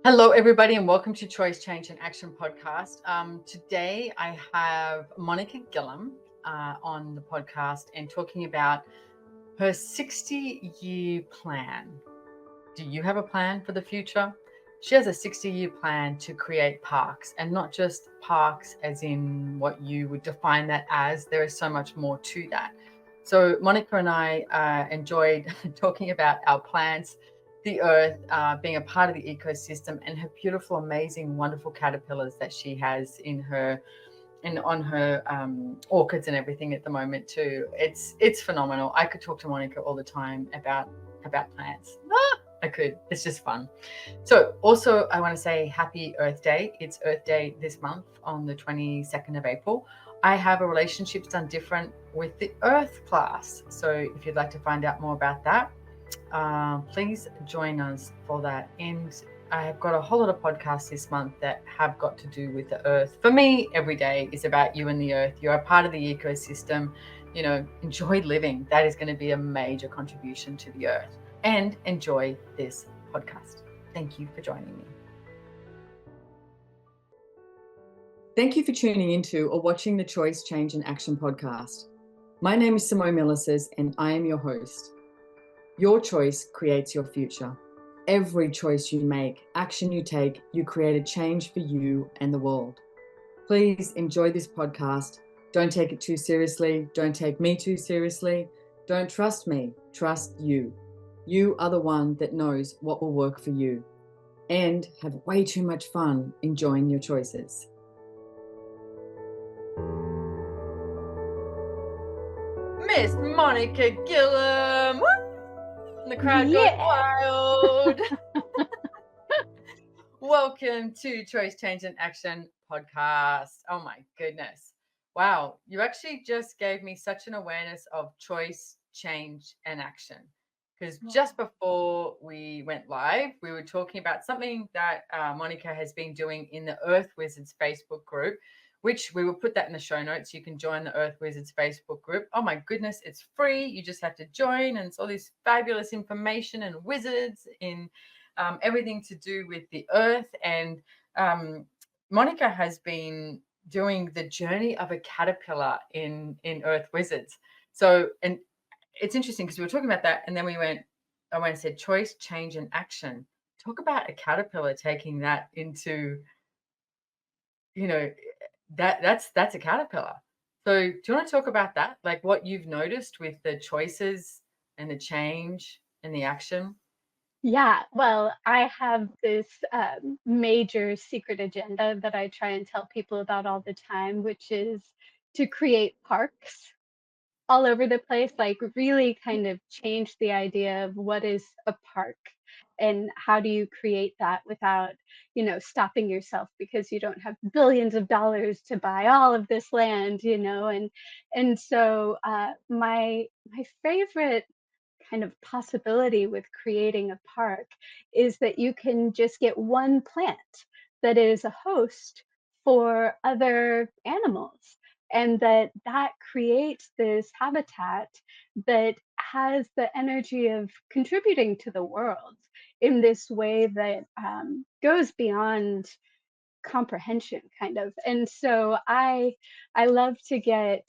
Hello, everybody, and welcome to Choice, Change, and Action podcast. Today, I have Monica Gillam on the podcast and talking about her 60-year plan. Do you have a plan for the future? She has a 60-year plan to create parks, and not just parks as in what you would define that as. There is so much more to that. So Monica and I enjoyed talking about our plants, the earth, being a part of the ecosystem, and her beautiful, amazing, wonderful caterpillars that she has in her on her orchids and everything at the moment too. It's phenomenal. I could talk to Monica all the time about plants. I could. It's just fun. So also I want to say happy Earth Day. It's Earth Day this month on the 22nd of April. I have a Relationships Done Different with the Earth class. So if you'd like to find out more about that, please join us for that. And I have got a whole lot of podcasts this month that have got to do with the earth. For me, every day is about you and the earth. You're a part of the ecosystem. You know, enjoy living. That is going to be a major contribution to the earth. And enjoy this podcast. Thank you for joining me. Thank you for tuning into or watching the Choice, Change, and Action podcast. My name is Simone Milasas, and I am your host. Your choice creates your future. Every choice you make, action you take, you create a change for you and the world. Please enjoy this podcast. Don't take it too seriously. Don't take me too seriously. Don't trust me. Trust you. You are the one that knows what will work for you. And have way too much fun enjoying your choices. Miss Monica Gillam. Woo! And the crowd goes wild. Welcome to Choice, Change, and Action podcast. Oh my goodness. Wow. You actually just gave me such an awareness of choice, change, and action. Because just before we went live, we were talking about something that Monica has been doing in the Earth Wizards Facebook group, which we will put that in the show notes. You can join the Earth Wizards Facebook group. Oh my goodness, it's free. You just have to join, and it's all this fabulous information and wizards in everything to do with the earth. And Monica has been doing the journey of a caterpillar in Earth Wizards. So, and it's interesting because we were talking about that, and then I went and said choice, change, and action. Talk about a caterpillar taking that into, you know, that's a caterpillar. So do you want to talk about that? Like what you've noticed with the choices and the change and the action? Yeah, well, I have this major secret agenda that I try and tell people about all the time, which is to create parks all over the place, like really kind of change the idea of what is a park and how do you create that without, stopping yourself because you don't have billions of dollars to buy all of this land, and so my favorite kind of possibility with creating a park is that you can just get one plant that is a host for other animals, and that creates this habitat that has the energy of contributing to the world in this way that goes beyond comprehension kind of. And so I love to get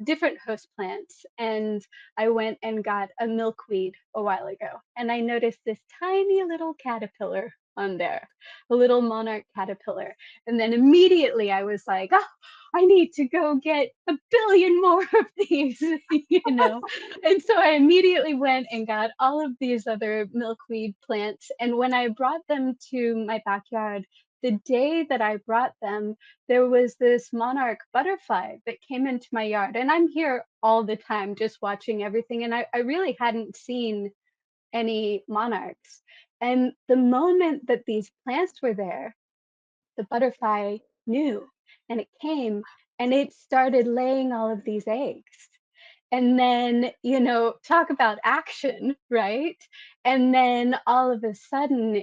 different host plants, and I went and got a milkweed a while ago, and I noticed this tiny little caterpillar on there, a little monarch caterpillar. And then immediately I was like, oh, I need to go get a billion more of these, And so I immediately went and got all of these other milkweed plants. And when I brought them to my backyard, the day that I brought them, there was this monarch butterfly that came into my yard. And I'm here all the time just watching everything. And I really hadn't seen any monarchs. And the moment that these plants were there, the butterfly knew, and it came and it started laying all of these eggs. And then, talk about action, right? And then all of a sudden,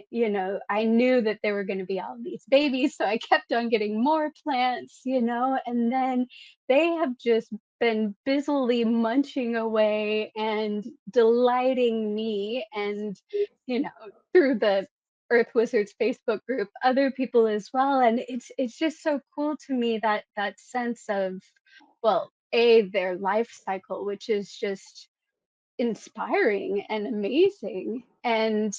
I knew that there were going to be all these babies. So I kept on getting more plants, and then they have just been busily munching away and delighting me and, through the Earth Wizards Facebook group, other people as well, and it's just so cool to me that that sense of, well, their life cycle, which is just inspiring and amazing, and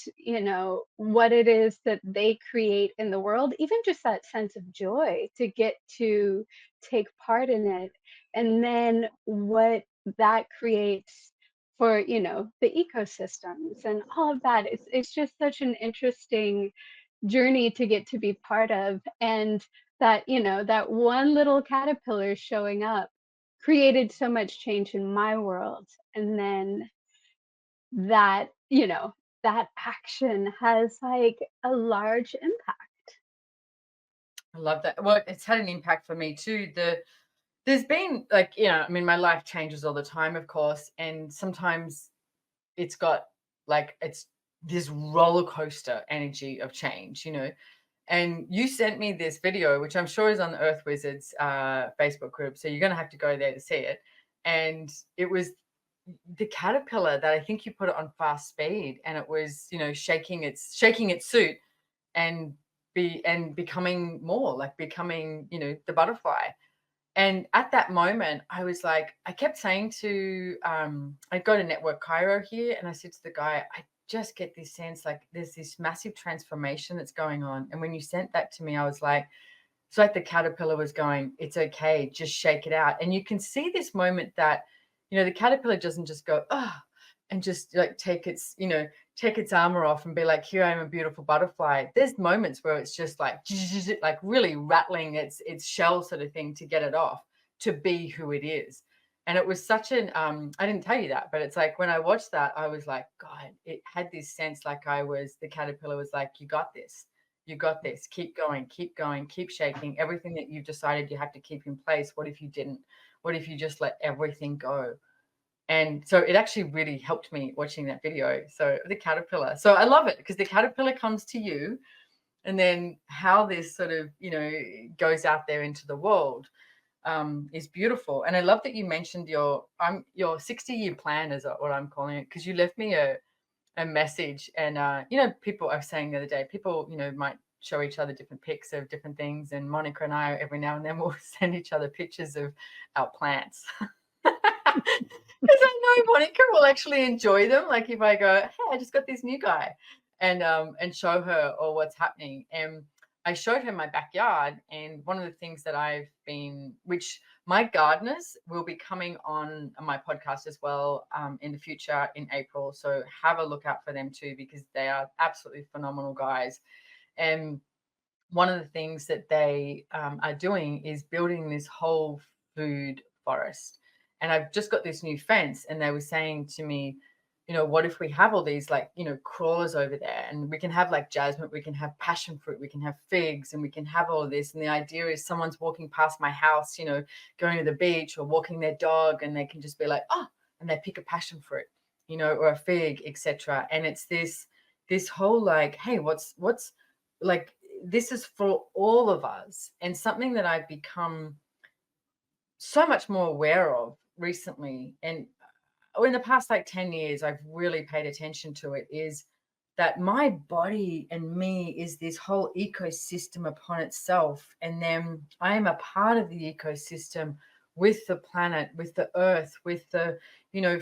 what it is that they create in the world, even just that sense of joy to get to take part in it, and then what that creates for the ecosystems and all of that. It's just such an interesting journey to get to be part of, and that that one little caterpillar showing up created so much change in my world, and then that that action has like a large impact. I love that. Well, it's had an impact for me too. There's been like, I mean, my life changes all the time, of course, and sometimes it's got like it's this roller coaster energy of change. And you sent me this video, which I'm sure is on the Earth Wizards Facebook group, so you're going to have to go there to see it. And it was the caterpillar that I think you put it on fast speed, and it was shaking its suit and becoming more like becoming the butterfly. And at that moment, I was like, I kept saying to, I go to Network Cairo here, and I said to the guy, I just get this sense like there's this massive transformation that's going on. And when you sent that to me, I was like, it's like the caterpillar was going, it's okay, just shake it out. And you can see this moment that, the caterpillar doesn't just go, oh, and just like take its armor off and be like, here I am, a beautiful butterfly. There's moments where it's just like, like really rattling its shell sort of thing to get it off, to be who it is. And it was such an, I didn't tell you that, but it's like when I watched that, I was like, God, it had this sense like the caterpillar was like, you got this. You got this. Keep going, keep shaking. Everything that you've decided you have to keep in place. What if you didn't? What if you just let everything go? And so it actually really helped me watching that video. So the caterpillar. So I love it because the caterpillar comes to you, and then how this sort of, goes out there into the world is beautiful. And I love that you mentioned your 60-year plan is what I'm calling it, because you left me a message. And people are saying the other day, people might show each other different pics of different things, and Monica and I every now and then will send each other pictures of our plants. Because I know Monica will actually enjoy them. Like if I go, hey, I just got this new guy, and show her or what's happening. And I showed her my backyard, and one of the things that which my gardeners will be coming on my podcast as well in the future in April. So have a look out for them too, because they are absolutely phenomenal guys. And one of the things that they are doing is building this whole food forest. And I've just got this new fence, and they were saying to me, what if we have all these like, crawlers over there, and we can have like jasmine, we can have passion fruit, we can have figs, and we can have all of this. And the idea is someone's walking past my house, going to the beach or walking their dog, and they can just be like, oh, and they pick a passion fruit, or a fig, etc. And it's this whole like, hey, what's like, this is for all of us. And something that I've become so much more aware of recently, and in the past like 10 years, I've really paid attention to it, is that my body and me is this whole ecosystem upon itself. And then I am a part of the ecosystem with the planet, with the earth, with the,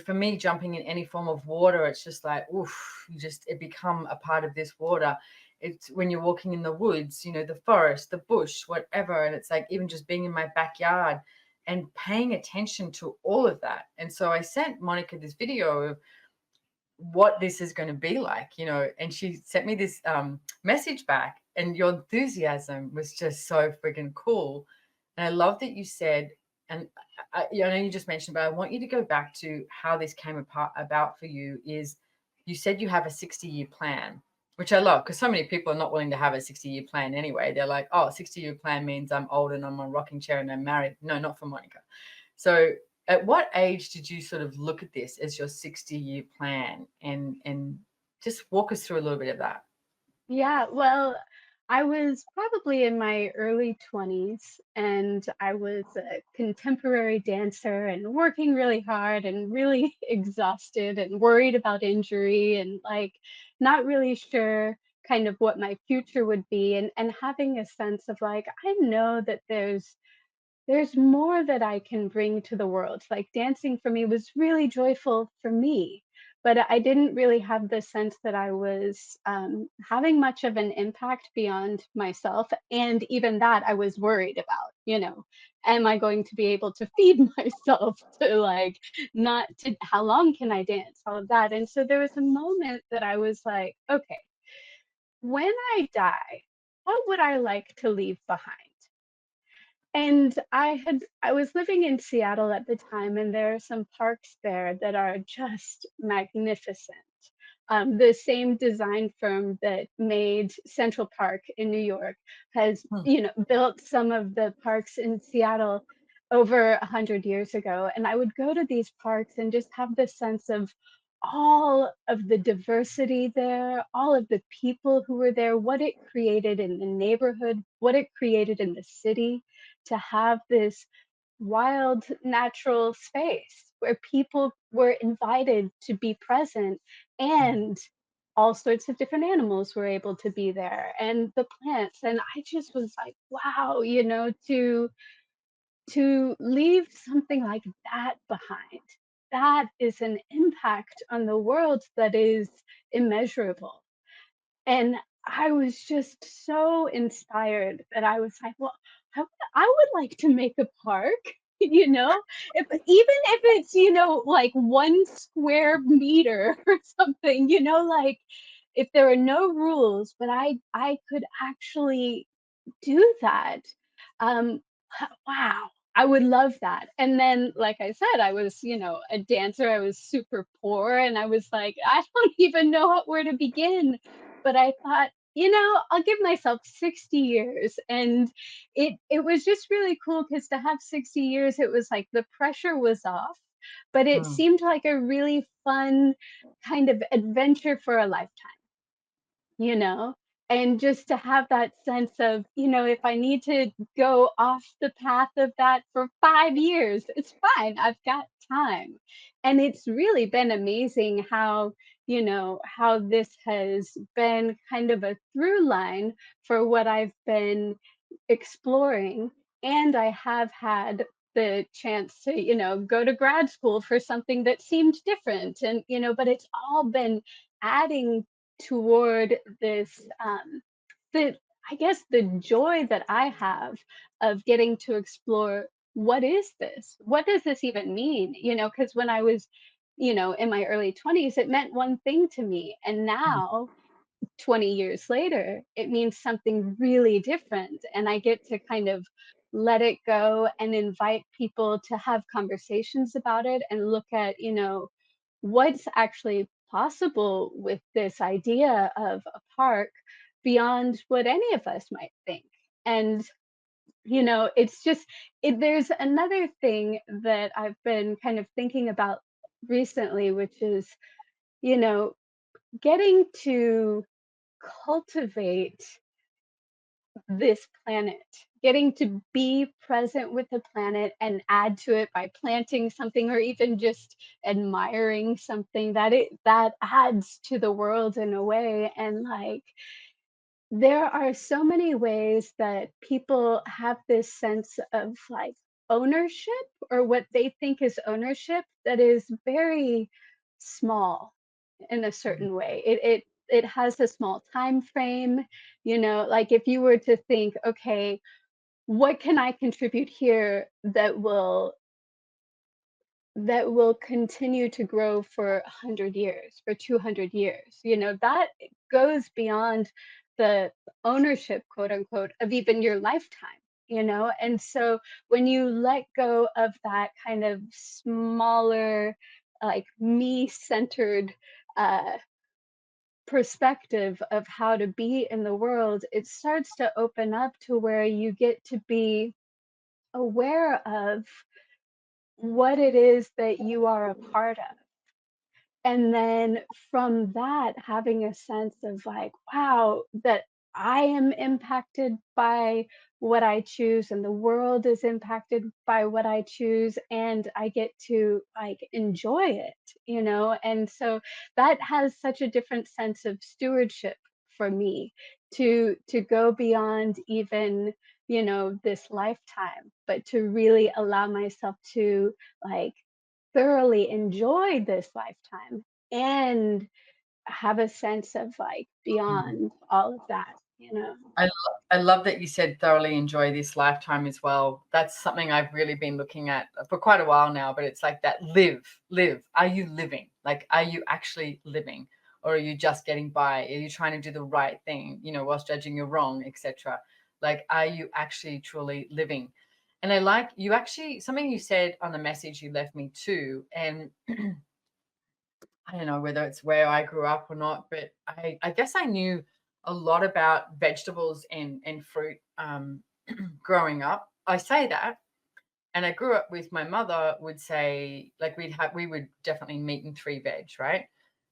for me, jumping in any form of water, it's just like, oof, it become a part of this water. It's when you're walking in the woods, the forest, the bush, whatever. And it's like even just being in my backyard and paying attention to all of that. And so I sent Monica this video of what this is going to be like, and she sent me this message back, and your enthusiasm was just so freaking cool. And I love that you said, and I know you just mentioned, but I want you to go back to how this came about for you. Is you said you have a 60-year plan, which I love, because so many people are not willing to have a 60-year plan anyway. They're like, oh, 60-year plan means I'm old and I'm on a rocking chair and I'm married. No, not for Monica. So at what age did you sort of look at this as your 60-year plan, and just walk us through a little bit of that? Yeah, well, I was probably in my early 20s, and I was a contemporary dancer and working really hard and really exhausted and worried about injury and like not really sure kind of what my future would be, and having a sense of like, I know that there's more that I can bring to the world. Like dancing for me was really joyful for me, but I didn't really have the sense that I was having much of an impact beyond myself. And even that I was worried about, am I going to be able to feed myself to like, not to, how long can I dance, all of that. And so there was a moment that I was like, okay, when I die, what would I like to leave behind? And I was living in Seattle at the time, and there are some parks there that are just magnificent. The same design firm that made Central Park in New York has, Hmm. built some of the parks in Seattle over 100 years ago. And I would go to these parks and just have this sense of all of the diversity there, all of the people who were there, what it created in the neighborhood, what it created in the city, to have this wild natural space where people were invited to be present, and all sorts of different animals were able to be there, and the plants. And I just was like, wow, to leave something like that behind, that is an impact on the world that is immeasurable. And I was just so inspired that I was like, "Well, I would like to make a park," you know? Even if it's, like 1 square meter or something, like, if there are no rules, but I could actually do that. Wow, I would love that. And then, like I said, I was, a dancer. I was super poor, and I was like, I don't even know where to begin. But I thought, I'll give myself 60 years. And it was just really cool because to have 60 years, it was like the pressure was off, but it Hmm. seemed like a really fun kind of adventure for a lifetime, you know? And just to have that sense of, if I need to go off the path of that for 5 years, it's fine. I've got time. And it's really been amazing how, how this has been kind of a through line for what I've been exploring. And I have had the chance to, go to grad school for something that seemed different. And, but it's all been adding toward this the I guess the joy that I have of getting to explore, what is this? What does this even mean? Because when I was, in my early 20s, it meant one thing to me. And Hmm. now, 20 years later, it means something really different. And I get to kind of let it go and invite people to have conversations about it and look at, what's actually possible with this idea of a park beyond what any of us might think. And, it's just, there's another thing that I've been kind of thinking about recently, which is, you know, getting to cultivate this planet, getting to be present with the planet and add to it by planting something or even just admiring something that adds to the world in a way. And like, there are so many ways that people have this sense of like ownership, or what they think is ownership, that is very small in a certain way. It has a small time frame, like if you were to think, okay, what can I contribute here that will continue to grow for 100 years, for 200 years. That goes beyond the ownership, quote unquote, of even your lifetime. And so when you let go of that kind of smaller, like me centered uh, perspective of how to be in the world, it starts to open up to where you get to be aware of what it is that you are a part of. And then from that, having a sense of like, wow, that I am impacted by what I choose, and the world is impacted by what I choose, and I get to like enjoy it. And so that has such a different sense of stewardship for me to go beyond even, this lifetime, but to really allow myself to like thoroughly enjoy this lifetime and have a sense of like Mhm. beyond all of that. I love that you said thoroughly enjoy this lifetime as well. That's something I've really been looking at for quite a while now, but it's like that live. Are you living? Like, are you actually living? Or are you just getting by? Are you trying to do the right thing, whilst judging you're wrong, etc.? Like, are you actually truly living? And I like you actually, something you said on the message you left me too. And I don't know whether it's where I grew up or not, but I guess I knew a lot about vegetables and fruit growing up. I say that, and I grew up with my mother would say, like, we would definitely meat and three veg, right?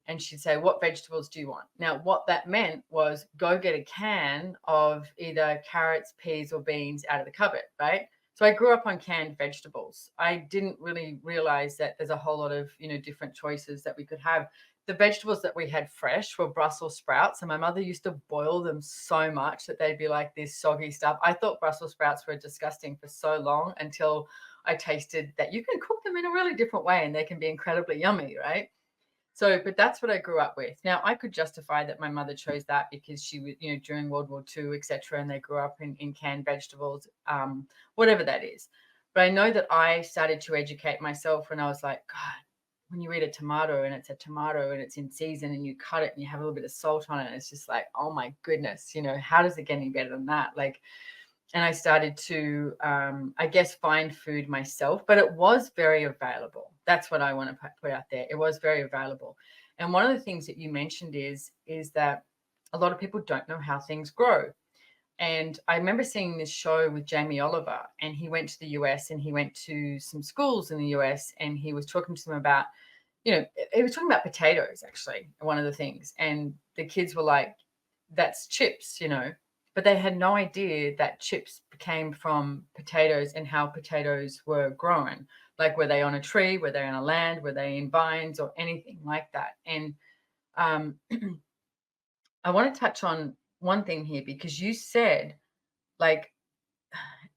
And she'd say, "What vegetables do you want?" Now, what that meant was go get a can of either carrots, peas, or beans out of the cupboard, right? So I grew up on canned vegetables. I didn't really realize that there's a whole lot of, different choices that we could have. The vegetables that we had fresh were Brussels sprouts, and my mother used to boil them so much that they'd be like this soggy stuff. I thought Brussels sprouts were disgusting for so long until I tasted that you can cook them in a really different way and they can be incredibly yummy, right? So, but that's what I grew up with. Now, I could justify that my mother chose that because she was, during World War II, etc., and they grew up in canned vegetables, whatever that is. But I know that I started to educate myself when I was like, God, when you eat a tomato and it's a tomato and it's in season and you cut it and you have a little bit of salt on it, it's just like, oh my goodness, how does it get any better than that? Like, and I started to, I guess, find food myself, but it was very available. That's what I want to put out there. It was very available. And one of the things that you mentioned is that a lot of people don't know how things grow. And I remember seeing this show with Jamie Oliver, and he went to the US and he went to some schools in the US and he was talking to them about, he was talking about potatoes, actually, one of the things. And the kids were like, that's chips. But they had no idea that chips came from potatoes and how potatoes were grown. Like, were they on a tree? Were they on a land? Were they in vines or anything like that? And um, I want to touch on one thing here because you said, like,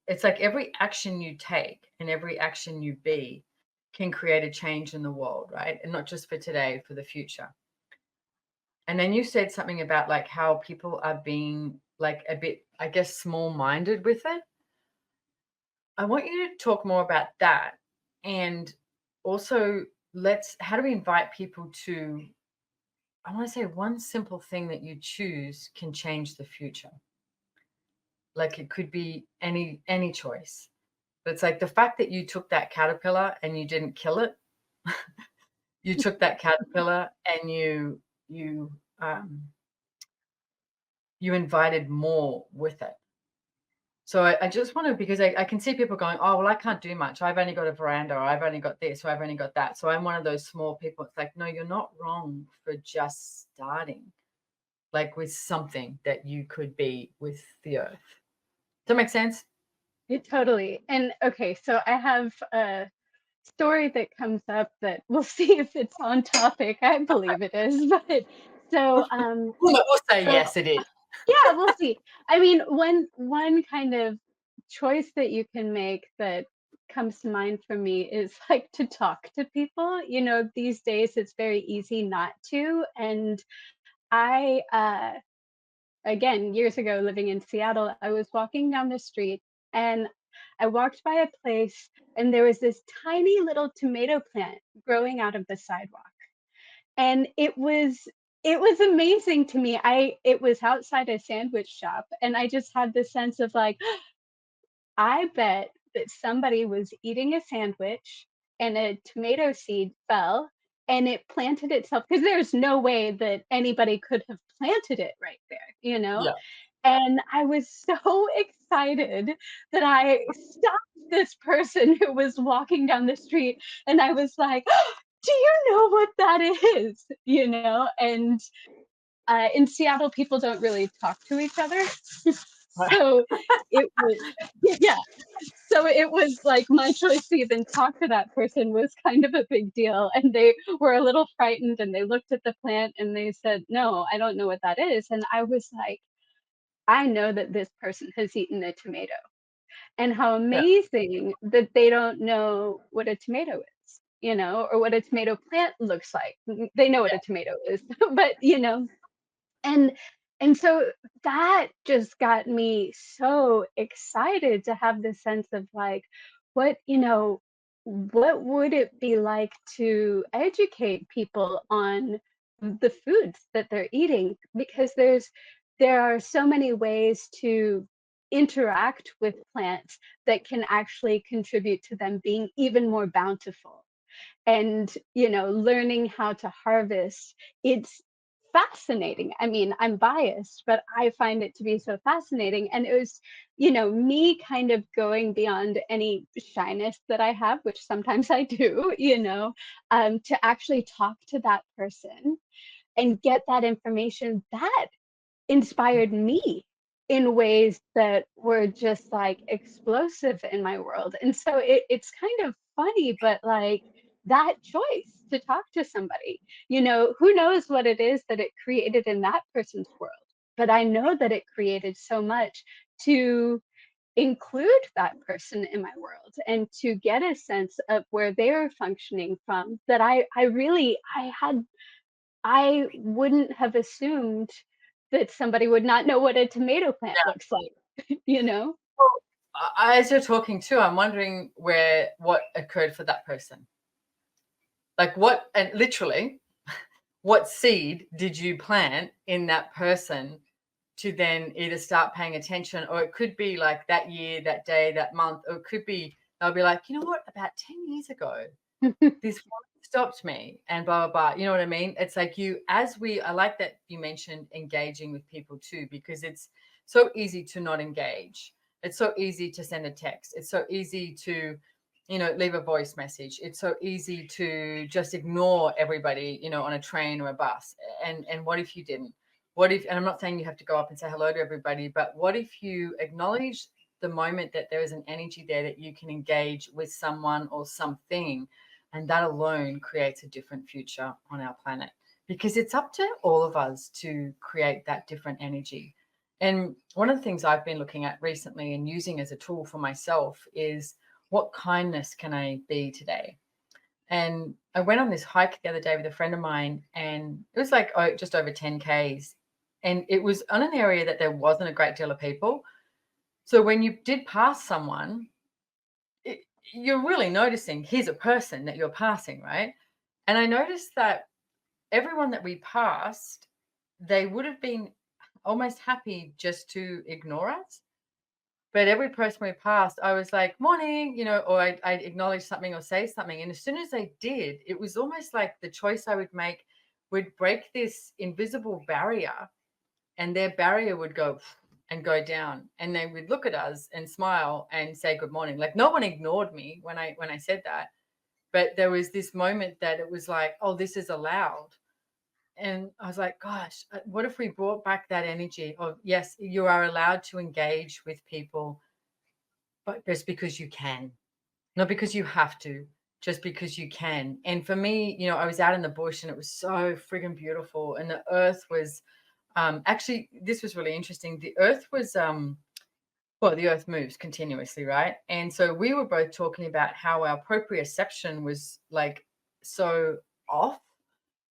it's like every action you take and every action you be can create a change in the world, right? And not just for today, for the future. And then you said something about like how people are being like a bit, I guess, small-minded with it. I want you to talk more about that. And also, how do we invite people to, I want to say one simple thing that you choose can change the future. Like it could be any choice. But it's like the fact that you took that caterpillar and you didn't kill it. You took that caterpillar and you um you invited more with it. So I just want to, because I can see people going, oh, well, I can't do much. I've only got a veranda, or I've only got this, or I've only got that. So I'm one of those small people. It's like, no, you're not wrong for just starting, like with something that you could be with the earth. Does that make sense? It totally. And okay, so I have a story that comes up that we'll see if it's on topic. I believe it is, but so We'll say so yes, it is. yeah, we'll see. I mean, one kind of choice that you can make that comes to mind for me is like to talk to people. These days it's very easy not to. And I again, years ago living in Seattle, I was walking down the street and I walked by a place and there was this tiny little tomato plant growing out of the sidewalk. And it was amazing to me. It was outside a sandwich shop and I just had this sense of like, I bet that somebody was eating a sandwich and a tomato seed fell and it planted itself because there's no way that anybody could have planted it right there. Yeah. And I was so excited that I stopped this person who was walking down the street and I was like, do you know what that is? And in Seattle, people don't really talk to each other. Right. So it was, yeah. So it was like my choice to even talk to that person was kind of a big deal. And they were a little frightened and they looked at the plant and they said, "No, I don't know what that is." And I was like, I know that this person has eaten a tomato. And how Yeah. amazing that they don't know what a tomato is, or what a tomato plant looks like. They know what a tomato is, but and and so that just got me so excited to have this sense of like, what, what would it be like to educate people on the foods that they're eating? Because there are so many ways to interact with plants that can actually contribute to them being even more bountiful. And learning how to harvest, it's fascinating. I mean, I'm biased, but I find it to be so fascinating. And it was me kind of going beyond any shyness that I have, which sometimes I do, to actually talk to that person and get that information that inspired me in ways that were just like explosive in my world. And so it's kind of funny, but like that choice to talk to somebody, who knows what it is that it created in that person's world. But I know that it created so much to include that person in my world and to get a sense of where they're functioning from, that I wouldn't have assumed that somebody would not know what a tomato plant looks like, you know? Well, as you're talking too, I'm wondering what occurred for that person. Like what, and literally, what seed did you plant in that person to then either start paying attention, or it could be like that year, that day, that month, or it could be they'll be like, you know what, about 10 years ago, this woman stopped me and blah, blah, blah. You know what I mean? It's like I like that you mentioned engaging with people too, because it's so easy to not engage. It's so easy to send a text. It's so easy to, leave a voice message. It's so easy to just ignore everybody, on a train or a bus. And what if you didn't? What if, and I'm not saying you have to go up and say hello to everybody, but what if you acknowledge the moment that there is an energy there that you can engage with someone or something, and that alone creates a different future on our planet, because it's up to all of us to create that different energy. And one of the things I've been looking at recently and using as a tool for myself is, what kindness can I be today? And I went on this hike the other day with a friend of mine, and it was like just over 10 Ks. And it was on an area that there wasn't a great deal of people. So when you did pass someone, you're really noticing here's a person that you're passing, right? And I noticed that everyone that we passed, they would have been almost happy just to ignore us. But every person we passed, I was like, morning, or I'd acknowledge something or say something. And as soon as they did, it was almost like the choice I would make would break this invisible barrier, and their barrier would go and go down. And they would look at us and smile and say good morning. Like no one ignored me when I said that. But there was this moment that it was like, oh, this is allowed. And I was like, gosh, what if we brought back that energy of, yes, you are allowed to engage with people, but just because you can, not because you have to, just because you can. And for me, I was out in the bush and it was so friggin' beautiful. And the earth was, actually, this was really interesting. The earth was, well, the earth moves continuously, right? And so we were both talking about how our proprioception was like so off.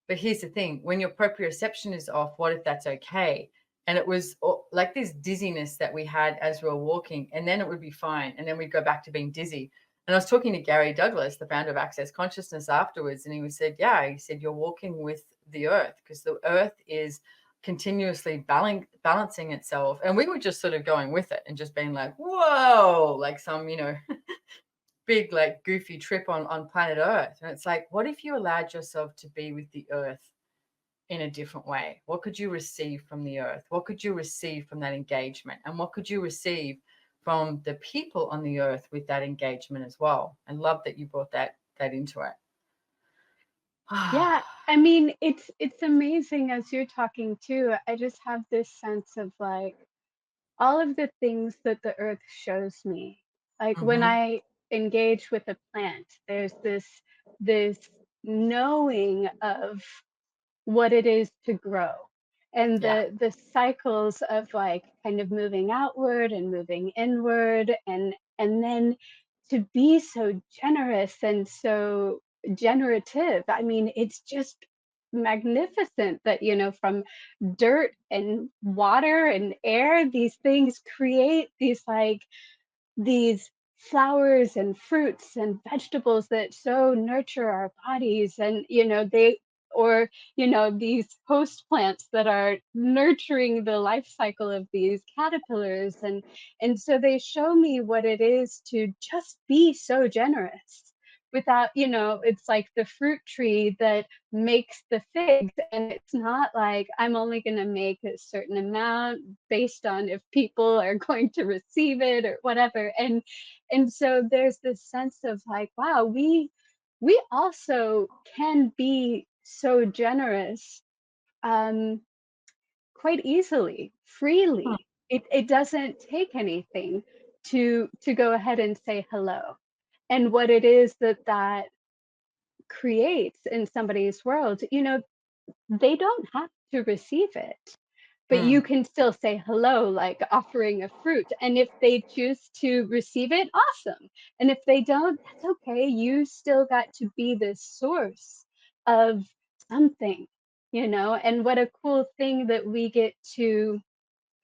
But here's the thing, when your proprioception is off, what if that's okay? And it was like this dizziness that we had as we were walking, and then it would be fine. And then we'd go back to being dizzy. And I was talking to Gary Douglas, the founder of Access Consciousness, afterwards, and he said, yeah, he said, you're walking with the earth, because the earth is continuously balancing itself. And we were just sort of going with it and just being like, whoa, like some, big like goofy trip on planet earth. And it's like, what if you allowed yourself to be with the earth in a different way? What could you receive from the earth? What could you receive from that engagement? And what could you receive from the people on the earth with that engagement as well? And love that you brought that into it. Yeah, I mean, it's amazing as you're talking too. I just have this sense of like, all of the things that the earth shows me. Like when Hmm. I engage with a plant, there's this knowing of what it is to grow, and Yeah. the cycles of like kind of moving outward and moving inward, and then to be so generous and so generative. I mean, it's just magnificent that, from dirt and water and air, these things create these flowers and fruits and vegetables that so nurture our bodies, and these host plants that are nurturing the life cycle of these caterpillars, and so they show me what it is to just be so generous without, it's like the fruit tree that makes the figs, and it's not like I'm only going to make a certain amount based on if people are going to receive it or whatever. And so there's this sense of like, wow, we also can be so generous, um quite easily, Hmm. freely. It doesn't take anything to go ahead and say hello. And what it is that creates in somebody's world, they don't have to receive it, but you Mm. can still say hello, like offering a fruit. And if they choose to receive it, awesome. And if they don't, that's okay. You still got to be the source of something, and what a cool thing that we get to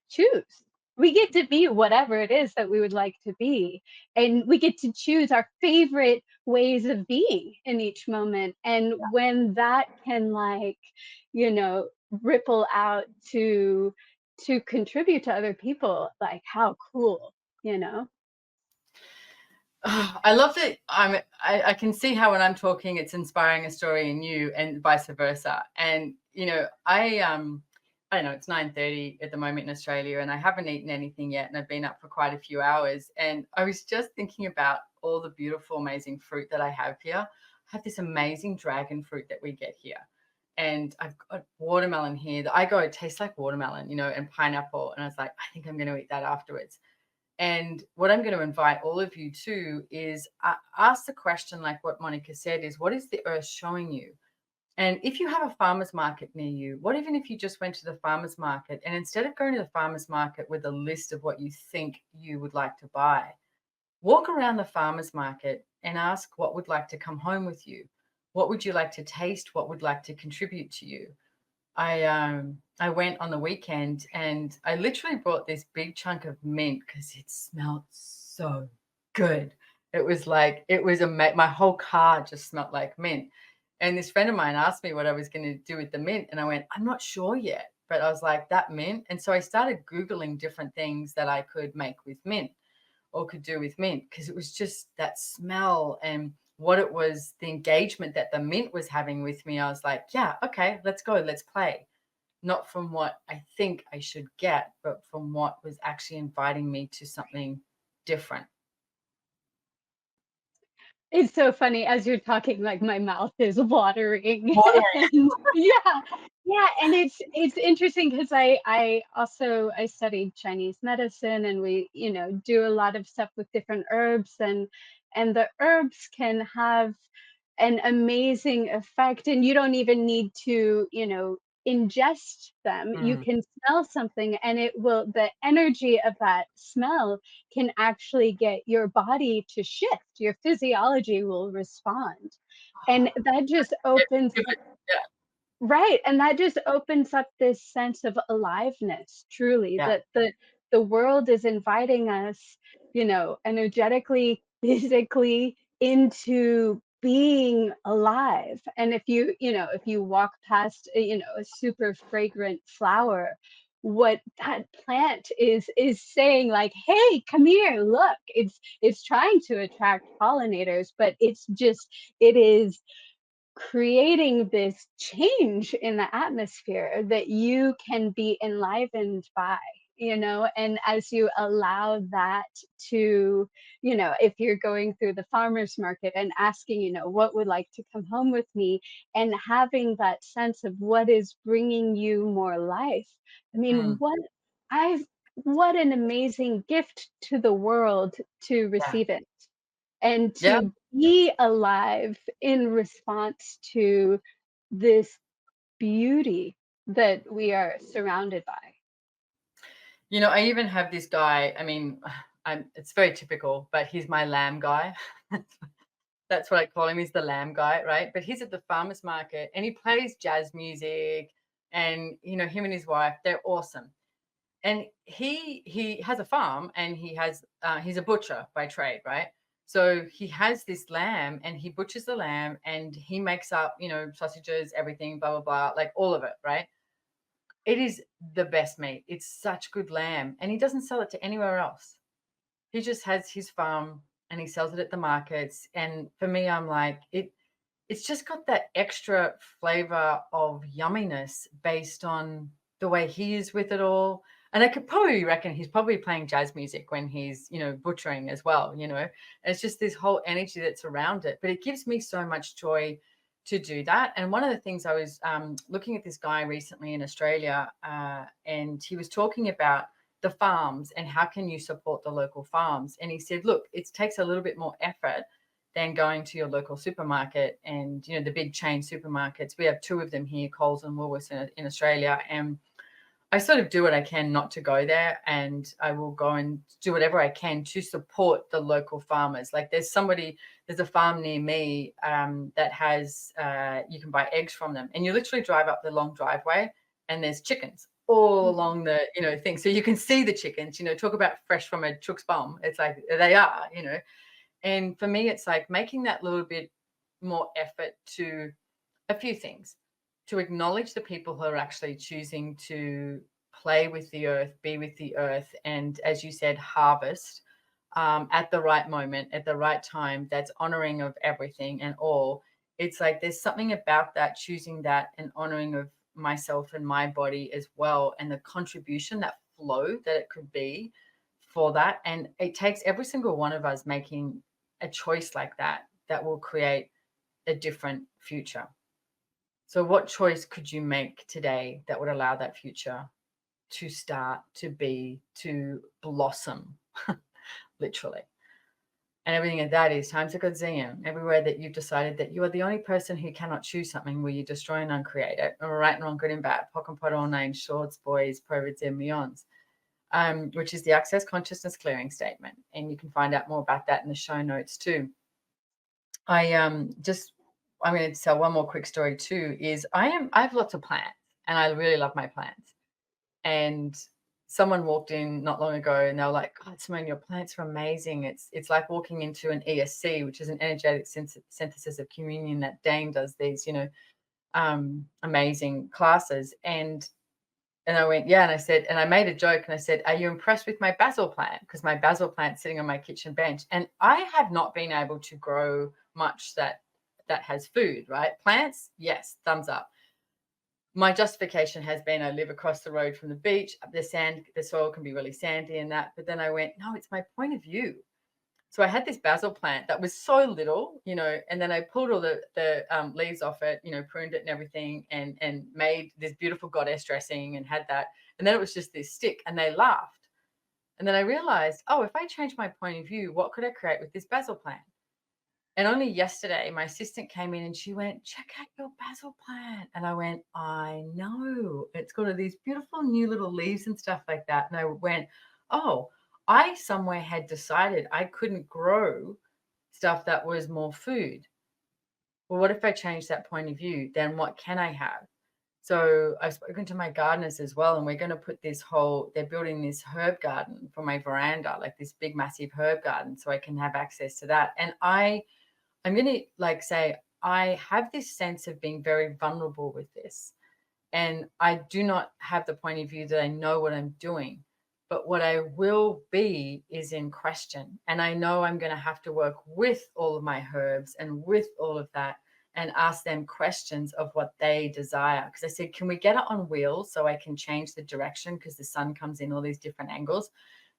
choose. We get to be whatever it is that we would like to be. And we get to choose our favorite ways of being in each moment. And when that can ripple out to contribute to other people, like how cool, you know? I love that. I can see how when I'm talking, it's inspiring a story in you, and vice versa. And I don't know. It's 9:30 at the moment in Australia, and I haven't eaten anything yet, and I've been up for quite a few hours. And I was just thinking about all the beautiful, amazing fruit that I have here. I have this amazing dragon fruit that we get here, and I've got watermelon here that I go, it tastes like watermelon, and pineapple. And I was like, I think I'm going to eat that afterwards. And what I'm going to invite all of you to is ask the question, like what Monica said, is what is the earth showing you? And if you have a farmer's market near you, what even if you just went to the farmer's market and instead of going to the farmer's market with a list of what you think you would like to buy, walk around the farmer's market and ask what would like to come home with you? What would you like to taste? What would like to contribute to you? I went on the weekend and I literally brought this big chunk of mint because it smelled so good. It was like it was my whole car just smelled like mint. And this friend of mine asked me what I was going to do with the mint, and I went, I'm not sure yet. But I was like, that mint. And so I started Googling different things that I could make with mint or could do with mint because it was just that smell and what it was, the engagement that the mint was having with me. I was like, yeah, okay, let's go, let's play. Not from what I think I should get, but from what was actually inviting me to something different. It's so funny as you're talking, like my mouth is watering. Watering. And yeah, yeah, and it's interesting because I also I studied Chinese medicine, and we, do a lot of stuff with different herbs, and the herbs can have an amazing effect, and you don't even need to, ingest them. You Mm, can smell something, and the energy of that smell can actually get your body to shift. Your physiology will respond. And that just opens give up, it, yeah, right, and that just opens up this sense of aliveness, truly, yeah. that the world is inviting us, energetically, physically into being alive. And if you walk past, a super fragrant flower, what that plant is saying, like, hey, come here, look, it's trying to attract pollinators, but it is creating this change in the atmosphere that you can be enlivened by, and as you allow that to, if you're going through the farmers market and asking, what would like to come home with me, and having that sense of what is bringing you more life. I mean, Mm, what I've what an amazing gift to the world to Yeah. receive it and Yeah. to be alive in response to this beauty that we are surrounded by. I even have this guy. I mean, it's very typical, but he's my lamb guy. That's what I call him. He's the lamb guy, right? But he's at the farmer's market and he plays jazz music. And, him and his wife, they're awesome. And he has a farm and he's a butcher by trade, right? So he has this lamb and he butchers the lamb and he makes up, sausages, everything, blah, blah, blah, like all of it, right? It is the best meat. It's such good lamb. And he doesn't sell it to anywhere else. He just has his farm and he sells it at the markets. And for me, I'm like, it's just got that extra flavor of yumminess based on the way he is with it all. And I could probably reckon he's probably playing jazz music when he's, butchering as well. It's just this whole energy that's around it. But it gives me so much joy to do that. And one of the things I was looking at this guy recently in Australia, and he was talking about the farms and how can you support the local farms. And he said, look, it takes a little bit more effort than going to your local supermarket and the big chain supermarkets. We have two of them here, Coles and Woolworths in Australia, and I sort of do what I can not to go there, and I will go and do whatever I can to support the local farmers. Like there's a farm near me that has you can buy eggs from them, and you literally drive up the long driveway and there's chickens all Mhm. along the thing, so you can see the chickens. Talk about fresh from a chook's bum. It's like they are. And for me, it's like making that little bit more effort to a few things, to acknowledge the people who are actually choosing to play with the earth, be with the earth, and as you said, harvest at the right moment, at the right time, that's honoring of everything and all. It's like there's something about that, choosing that and honoring of myself and my body as well, and the contribution, that flow that it could be for that. And it takes every single one of us making a choice like that that will create a different future. So, what choice could you make today that would allow that future to start, to be, to blossom, literally? And everything in that is times a godzillion. Everywhere that you've decided that you are the only person who cannot choose something, will you destroy and uncreate it? Or right and wrong, good and bad, pock and pot, all names, shorts, boys, perverts, and beyonds. Which is the Access Consciousness Clearing Statement. And you can find out more about that in the show notes too. I'm going to tell one more quick story too. Is I have lots of plants and I really love my plants. And someone walked in not long ago and they were like, "God, Simone, your plants are amazing. It's like walking into an ESC, which is an energetic synthesis of communion that Dane does these, amazing classes." And I went, yeah. And I said, and I made a joke and I said, "Are you impressed with my basil plant?" Because my basil plant's sitting on my kitchen bench. And I have not been able to grow much that has food, right? Plants, yes, thumbs up. My justification has been I live across the road from the beach. The soil can be really sandy and that. But then I went, no, it's my point of view. So I had this basil plant that was so little, and then I pulled all the leaves off it, pruned it and everything, and made this beautiful goddess dressing and had that. And then it was just this stick, and they laughed. And then I realized, oh, if I change my point of view, what could I create with this basil plant? And only yesterday, my assistant came in and she went, "Check out your basil plant." And I went, "I know. It's got all these beautiful new little leaves and stuff like that." And I went, "Oh, I somewhere had decided I couldn't grow stuff that was more food. Well, what if I change that point of view? Then what can I have?" So I've spoken to my gardeners as well, and we're going to put they're building this herb garden for my veranda, like this big, massive herb garden, so I can have access to that. And I'm going to say, I have this sense of being very vulnerable with this. And I do not have the point of view that I know what I'm doing. But what I will be is in question. And I know I'm going to have to work with all of my herbs and with all of that and ask them questions of what they desire. Because I said, can we get it on wheels so I can change the direction because the sun comes in all these different angles?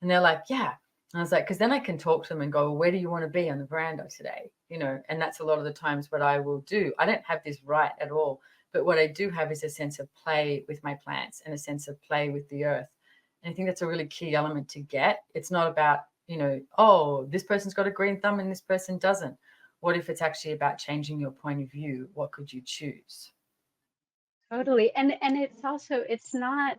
And they're like, yeah. And I was like, because then I can talk to them and go, well, where do you want to be on the veranda today? And that's a lot of the times what I will do. I don't have this right at all. But what I do have is a sense of play with my plants and a sense of play with the earth. And I think that's a really key element to get. It's not about, oh, this person's got a green thumb and this person doesn't. What if it's actually about changing your point of view? What could you choose? Totally. And it's also, it's not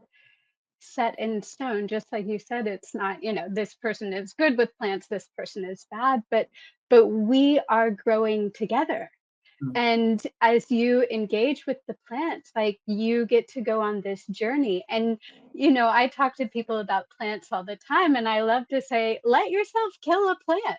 set in stone, just like you said. It's not, this person is good with plants, this person is bad, but we are growing together. Mm. And as you engage with the plants, like, you get to go on this journey. And I talk to people about plants all the time, and I love to say, let yourself kill a plant.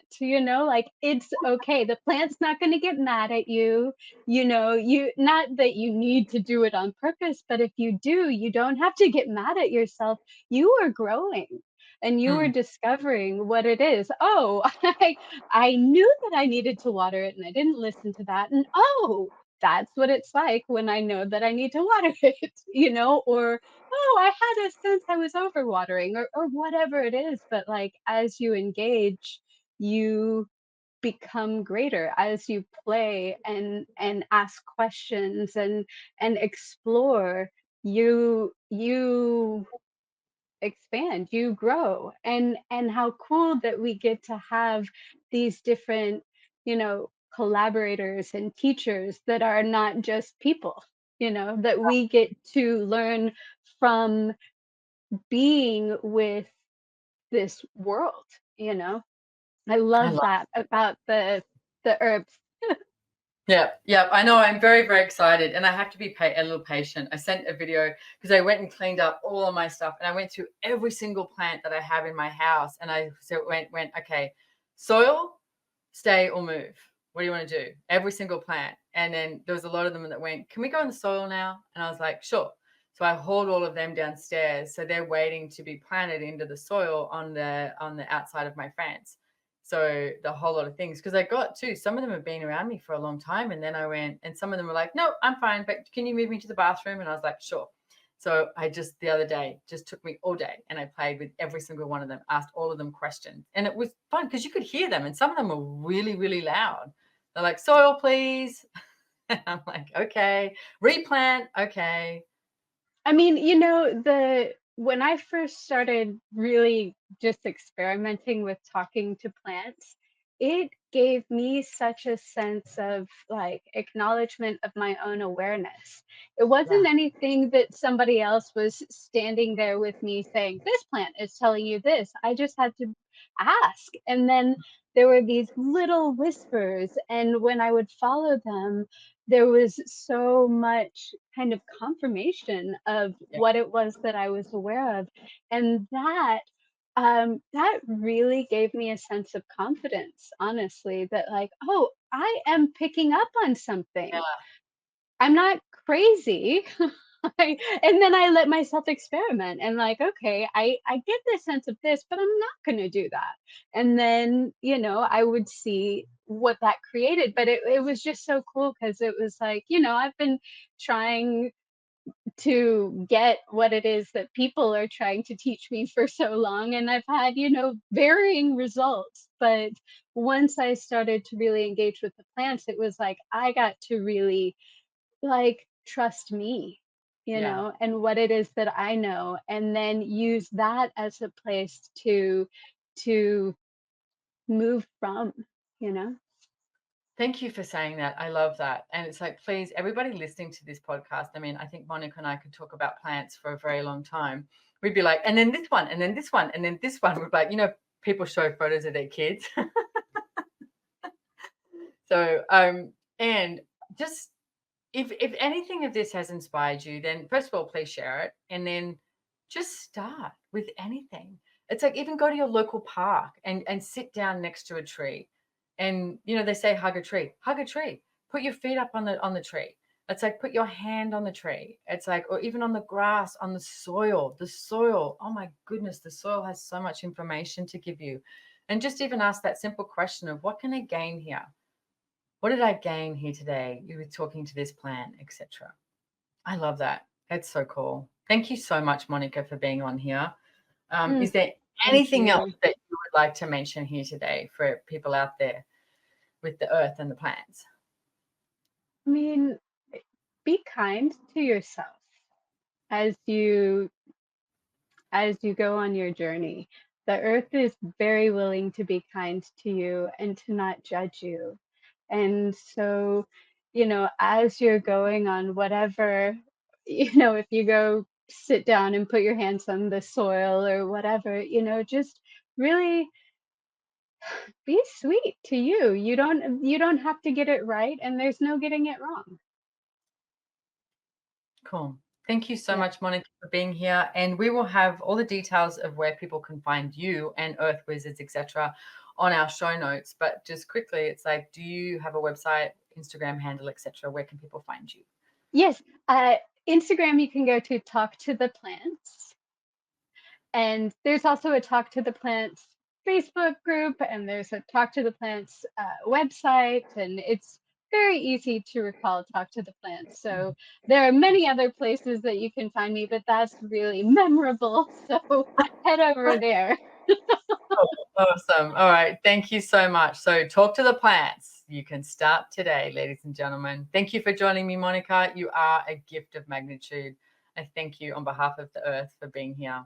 Like, it's okay, the plant's not going to get mad at you. You, not that you need to do it on purpose, but if you do, you don't have to get mad at yourself. You are growing, and you are Mm. discovering what it is. Oh, I knew that I needed to water it, and I didn't listen to that. And oh, that's what it's like when I know that I need to water it, or oh, I had a sense I was overwatering, or whatever it is. But like, as you engage, you become greater as you play and ask questions and explore. You expand, you grow. And how cool that we get to have these different, collaborators and teachers that are not just people, that we get to learn from being with this world, you know. I I love love. that about the herbs. Yeah, yeah, I know. I'm very, very excited, and I have to be a little patient. I sent a video because I went and cleaned up all of my stuff, and I went through every single plant that I have in my house, and I went, okay, soil, stay or move. What do you want to do? Every single plant, and then there was a lot of them that went, can we go in the soil now? And I was like, sure. So I hauled all of them downstairs, so they're waiting to be planted into the soil on the outside of my fence. So the whole lot of things, because I got too, some of them have been around me for a long time. And then I went, and some of them were like, no, I'm fine, but can you move me to the bathroom? And I was like, sure. So I just, the other day, just took me all day, and I played with every single one of them, asked all of them questions. And it was fun because you could hear them, and some of them were really, really loud. They're like, soil, please. And I'm like, okay, replant. Okay. I mean, the when I first started really just experimenting with talking to plants, it gave me such a sense of like acknowledgement of my own awareness. It Yeah. wasn't anything that somebody else was standing there with me saying, this plant is telling you this. I just had to ask. And then there were these little whispers. And when I would follow them, there was so much kind of confirmation of Yeah. what it was that I was aware of. And that really gave me a sense of confidence, honestly, that like, oh, I am picking up on something. I'm not crazy. And then I let myself experiment and like, okay, I get this sense of this, but I'm not going to do that. And then, I would see what that created. But it was just so cool because it was like, I've been trying to get what it is that people are trying to teach me for so long, and I've had, varying results. But once I started to really engage with the plants, it was like I got to really like trust me, Yeah. and what it is that I know, and then use that as a place to move from, you know. Thank you for saying that. I love that. And it's like, please, everybody listening to this podcast, I mean, I think Monica and I could talk about plants for a very long time. We'd be like, and then this one, and then this one, and then this one. We'd be like, people show photos of their kids. So, and just if anything of this has inspired you, then first of all, please share it. And then just start with anything. It's like, even go to your local park and sit down next to a tree. And they say hug a tree. Hug a tree. Put your feet up on the tree. It's like, put your hand on the tree. It's like, or even on the grass, on the soil. The soil. Oh my goodness, the soil has so much information to give you. And just even ask that simple question of, what can I gain here? What did I gain here today? You were talking to this plant, etc. I love that. That's so cool. Thank you so much, Monica, for being on here. Mm, Is there thank anything else you. that you would like to mention here today for people out there with the earth and the plants? I mean, be kind to yourself as you as you go on your journey. The earth is very willing to be kind to you and to not judge you. And so, as you're going on whatever, if you go sit down and put your hands on the soil or whatever, just really be sweet to you. You don't have to get it right, and there's no getting it wrong. Cool. Thank you so Yeah. much, Monica, for being here. And we will have all the details of where people can find you and Earth Wizards, etc., on our show notes. But just quickly, it's like, do you have a website, Instagram handle, etc.? Where can people find you? Yes. Instagram, you can go to Talk to the Plants. And there's also a Talk to the Plants Facebook group, and there's a Talk to the Plants website, and it's very easy to recall Talk to the Plants. So there are many other places that you can find me, but that's really memorable. So head over there. Awesome. All right. Thank you so much. So talk to the plants. You can start today, ladies and gentlemen. Thank you for joining me, Monica. You are a gift of magnitude. I thank you on behalf of the earth for being here.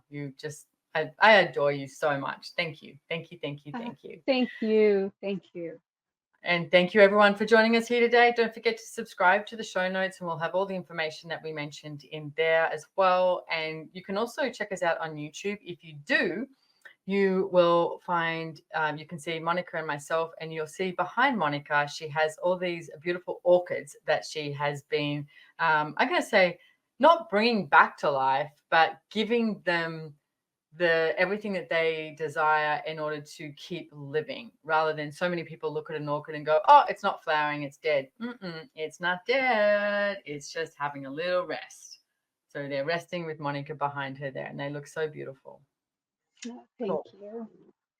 I adore you so much. Thank you. Thank you. Thank you. Thank you. Thank you. Thank you. And thank you everyone for joining us here today. Don't forget to subscribe to the show notes, and we'll have all the information that we mentioned in there as well. And you can also check us out on YouTube. If you do, you will find, you can see Monica and myself, and you'll see behind Monica, she has all these beautiful orchids that she has been, I'm going to say, not bringing back to life, but giving them everything that they desire in order to keep living, rather than so many people look at an orchid and go, oh, it's not flowering, it's dead. It's not dead. It's just having a little rest. So they're resting with Monica behind her there, and they look so beautiful. Thank Cool. you.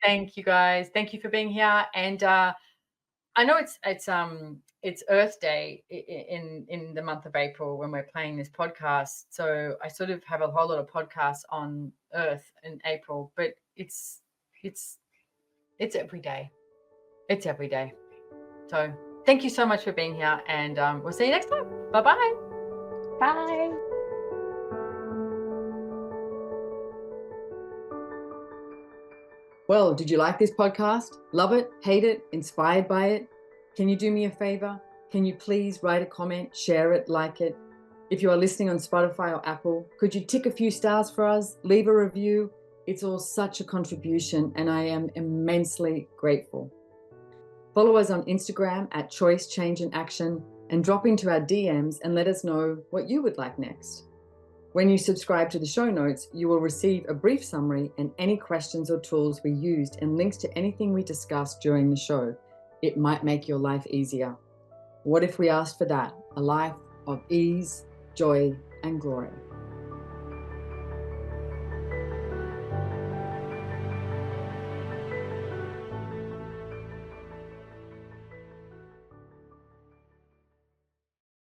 Thank you guys. Thank you for being here. And I know it's Earth Day in the month of April when we're playing this podcast. So I sort of have a whole lot of podcasts on Earth in April, but it's every day. It's every day. So thank you so much for being here, and we'll see you next time. Bye-bye. Bye. Well, did you like this podcast? Love it? Hate it? Inspired by it? Can you do me a favor? Can you please write a comment, share it, like it? If you are listening on Spotify or Apple, could you tick a few stars for us? Leave a review. It's all such a contribution, and I am immensely grateful. Follow us on Instagram at Choice, Change and Action, and drop into our DMs and let us know what you would like next. When you subscribe to the show notes, you will receive a brief summary and any questions or tools we used and links to anything we discussed during the show. It might make your life easier. What if we asked for that? A life of ease, joy, and glory.